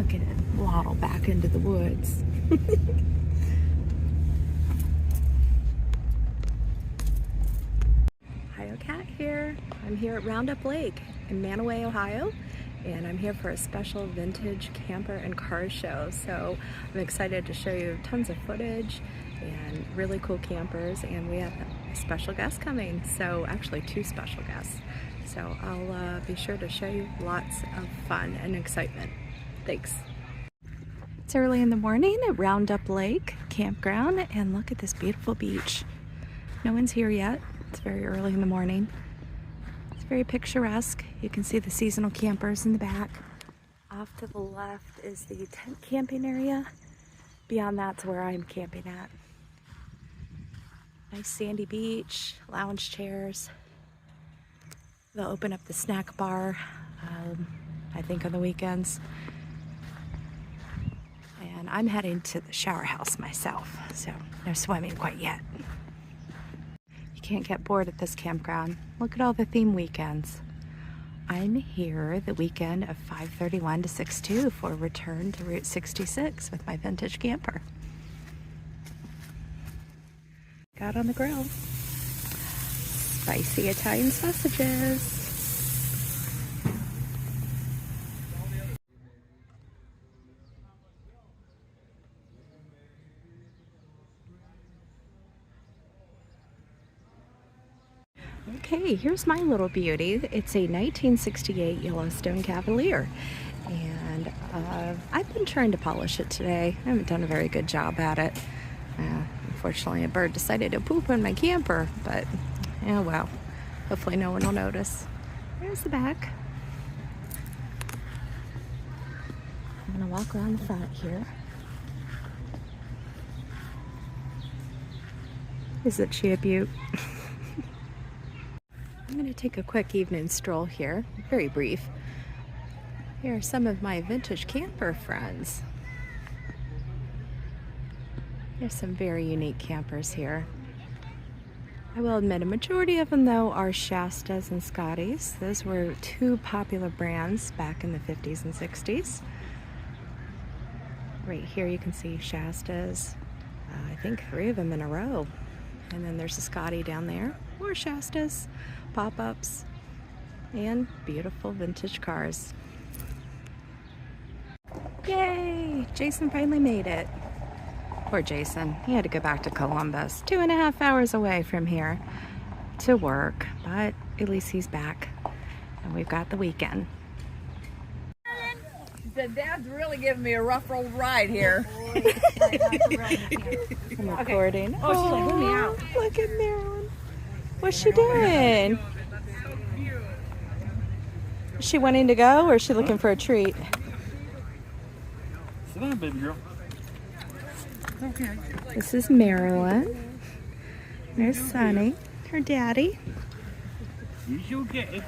Look at it waddle back into the woods. Ohio Cat here. I'm here at Roundup Lake in Mantua, Ohio, and I'm here for a special vintage camper and car show. So I'm excited to show you tons of footage and really cool campers, and we have a special guest coming. So actually 2 special guests. So I'll be sure to show you lots of fun and excitement. Thanks. It's early in the morning at Roundup Lake Campground, and look at this beautiful beach. No one's here yet. It's very early in the morning. It's very picturesque. You can see the seasonal campers in the back. Off to the left is the tent camping area. Beyond that's where I'm camping at. Nice sandy beach, lounge chairs. They'll open up the snack bar, I think on the weekends. And I'm heading to the shower house myself, so no swimming quite yet. You can't get bored at this campground. Look at all the theme weekends. I'm here the weekend of 5/31 to 6/2 for a return to Route 66 with my vintage camper. Got on the grill. Spicy Italian sausages. Okay, here's my little beauty. It's a 1968 Yellowstone Cavalier, and I've been trying to polish it today. I haven't done a very good job at it. Unfortunately, a bird decided to poop on my camper, but oh well. Hopefully no one will notice. There's the back. I'm gonna walk around the front here. Isn't she a beaut? I'm going to take a quick evening stroll here, very brief. Here are some of my vintage camper friends. There's some very unique campers here. I will admit a majority of them though are Shastas and Scotties. Those were 2 popular brands back in the 50s and 60s. Right here you can see Shastas, I think 3 of them in a row. And then there's a Scotty down there, more Shastas, pop-ups, and beautiful vintage cars. Yay! Jason finally made it. Poor Jason. He had to go back to Columbus, 2.5 hours away from here to work, but at least he's back, and we've got the weekend. He said, Dad's really giving me a rough old ride here. I'm recording. Oh, she's like, let me out. Look at Marilyn. What's she doing? Is she wanting to go, or is she looking for a treat? Sit down, baby girl. Okay. This is Marilyn. There's Sonny, her daddy. You okay?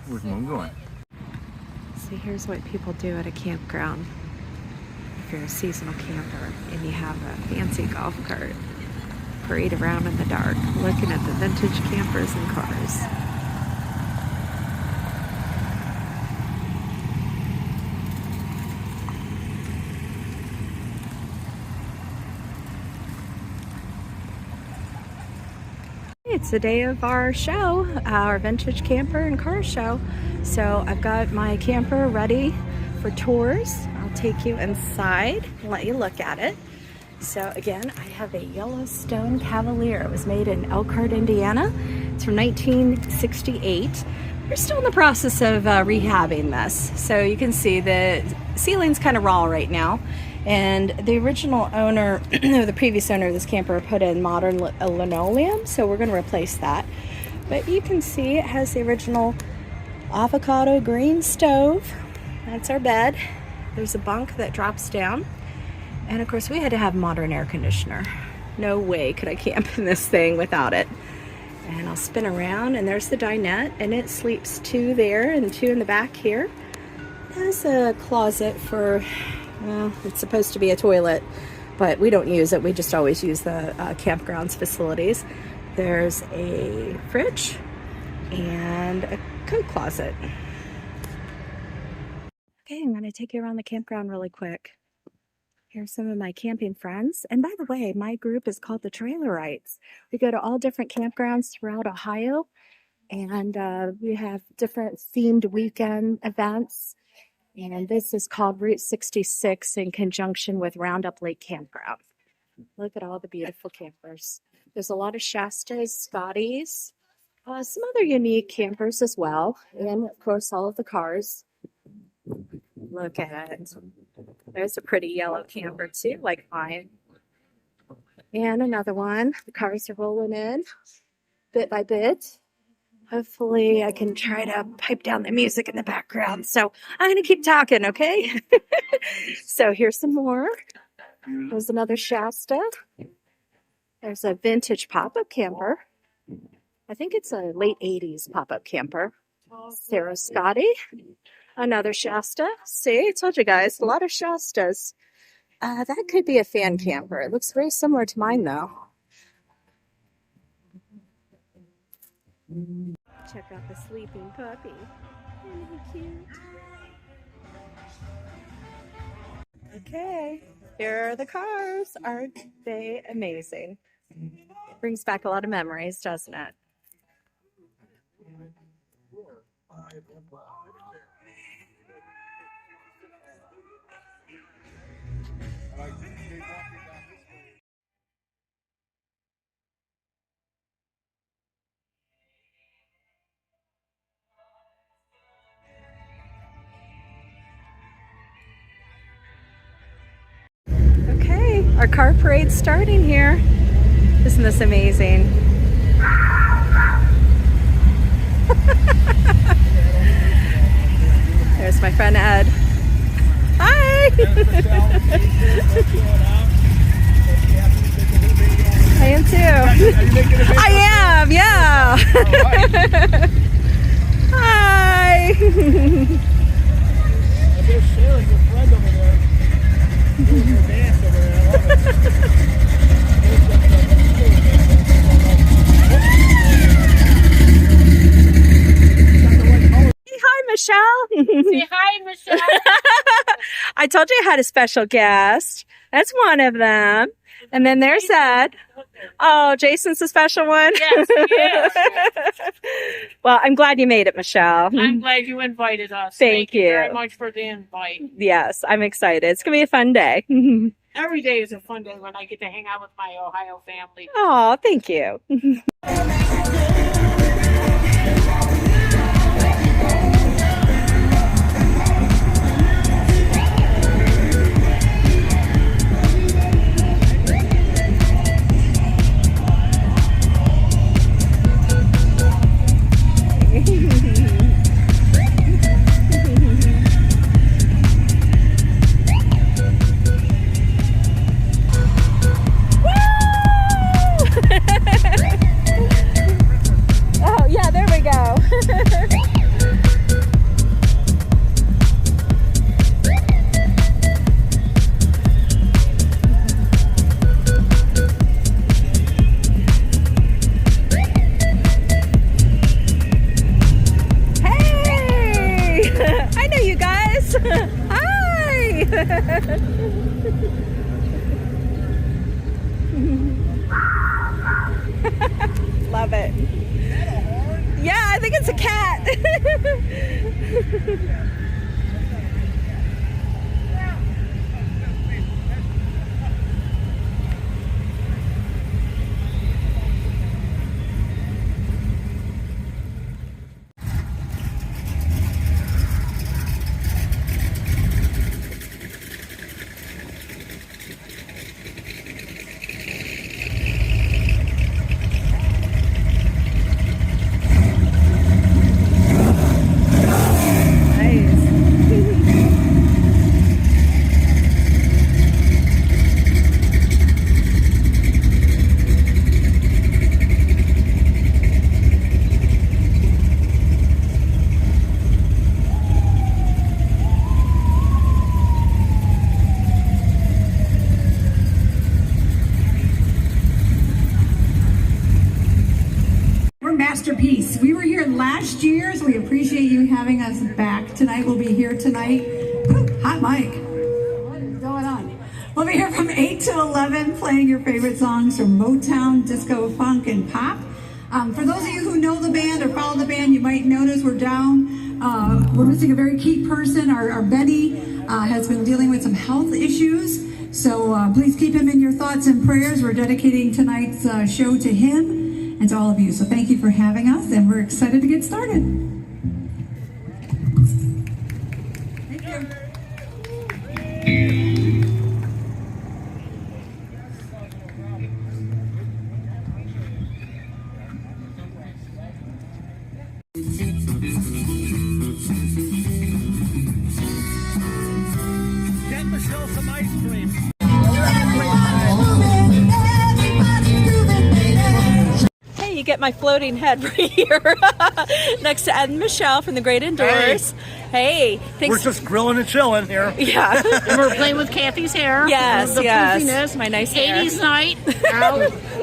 Where's Mom going? See, here's what people do at a campground. If you're a seasonal camper and you have a fancy golf cart, parade around in the dark, looking at the vintage campers and cars. It's the day of our show, our vintage camper and car show. So I've got my camper ready for tours. I'll take you inside and let you look at it. So again, I have a Yellowstone Cavalier. It was made in Elkhart, Indiana. It's from 1968. We're still in the process of rehabbing this. So you can see the ceiling's kind of raw right now. And the original owner, the previous owner of this camper, put in modern linoleum, so we're going to replace that. But you can see it has the original avocado green stove. That's our bed. There's a bunk that drops down. And of course we had to have modern air conditioner. No way could I camp in this thing without it. And I'll spin around, and there's the dinette, and it sleeps 2 there and 2 in the back here. It has a closet for, well, it's supposed to be a toilet, but we don't use it. We just always use the campground's facilities. There's a fridge and a coat closet. Okay, I'm going to take you around the campground really quick. Here's some of my camping friends. And by the way, my group is called the Trailerites. We go to all different campgrounds throughout Ohio, and we have different themed weekend events. And this is called Route 66 in conjunction with Roundup Lake Campground. Look at all the beautiful campers. There's a lot of Shastas, Scotties, some other unique campers as well. And of course, all of the cars. Look at it. There's a pretty yellow camper too, like mine. And another one. The cars are rolling in bit by bit. Hopefully I can try to pipe down the music in the background. So I'm going to keep talking, okay? So here's some more. There's another Shasta. There's a vintage pop-up camper. I think it's a late 80s pop-up camper. Sarah Scotty. Another Shasta. See, I told you guys, a lot of Shastas. That could be a fan camper. It looks very similar to mine, though. Check out the sleeping puppy. Isn't he cute? Okay, here are the cars. Aren't they amazing? Brings back a lot of memories, doesn't it? Okay, our car parade's starting here. Isn't this amazing? There's my friend Ed. Hi! I am too. I am, yeah. Hi! There's Sharon, your friend over there. Doing her dance over there. I love it. Say hi, Michelle. Say hi, Michelle. I told you I had a special guest. That's one of them. And then there's Ed. Oh, Jason's a special one? Yes, yes. Well, I'm glad you made it, Michelle. I'm glad you invited us. Thank you. Very much for the invite. Yes, I'm excited. It's going to be a fun day. Every day is a fun day when I get to hang out with my Ohio family. Oh, thank you. Oh, yeah, there we go. Hey! I know you guys. Hi! Love it. Yeah, I think it's a cat. Masterpiece. We were here last year, so we appreciate you having us back tonight. We'll be here tonight mic. What is going on? We'll be here from 8 to 11 playing your favorite songs from Motown, disco, funk, and pop. For those of you who know the band or follow the band, you might notice we're down. We're missing a very key person. Our Benny has been dealing with some health issues. So please keep him in your thoughts and prayers. We're dedicating tonight's show to him and to all of you. So thank you for having us, and we're excited to get started. Thank you. Get Michelle some ice cream. Hey, you get my floating head right here next to Ed and Michelle from the Great Indoors. Hey, thanks. We're just grilling and chilling here. Yeah. And we're playing with Kathy's hair. Yes, The yes. poofiness. My nice hair. 80s night.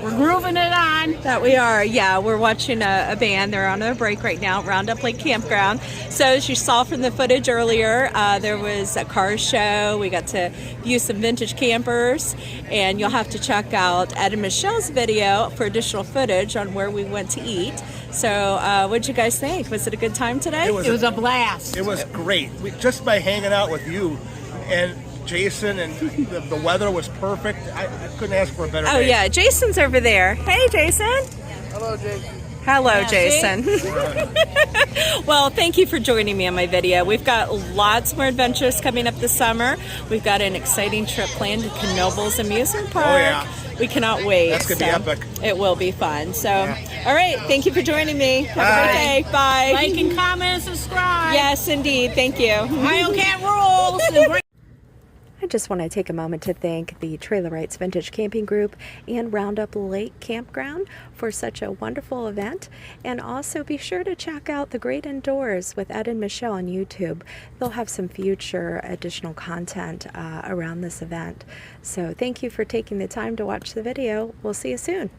We're grooving it on. That we are. Yeah, we're watching a band. They're on a break right now, Roundup Campground. So as you saw from the footage earlier, there was a car show. We got to view some vintage campers, and you'll have to check out Ed and Michelle's video for additional footage on where we went to eat. So what'd you guys think? Was it a good time today? It was a blast. It was great. Just by hanging out with you and Jason, and the weather was perfect. I couldn't ask for a better Oh day. yeah, Jason's over there. Hey, Jason. Hello, Jason. Hello, Yeah, Jason. Well, thank you for joining me on my video. We've got lots more adventures coming up this summer. We've got an exciting trip planned to Knoebels Amusement Park. Oh, yeah. We cannot wait. That's going to be epic. It will be fun. So, all right. Thank you for joining me. Have a great day. Bye. Like and comment and subscribe. Yes, indeed. Thank you. Ohio Cat rules. I just want to take a moment to thank the Trailerites Vintage Camping Group and Roundup Lake Campground for such a wonderful event. And also be sure to check out The Great Indoors with Ed and Michelle on YouTube. They'll have some future additional content around this event. So thank you for taking the time to watch the video. We'll see you soon.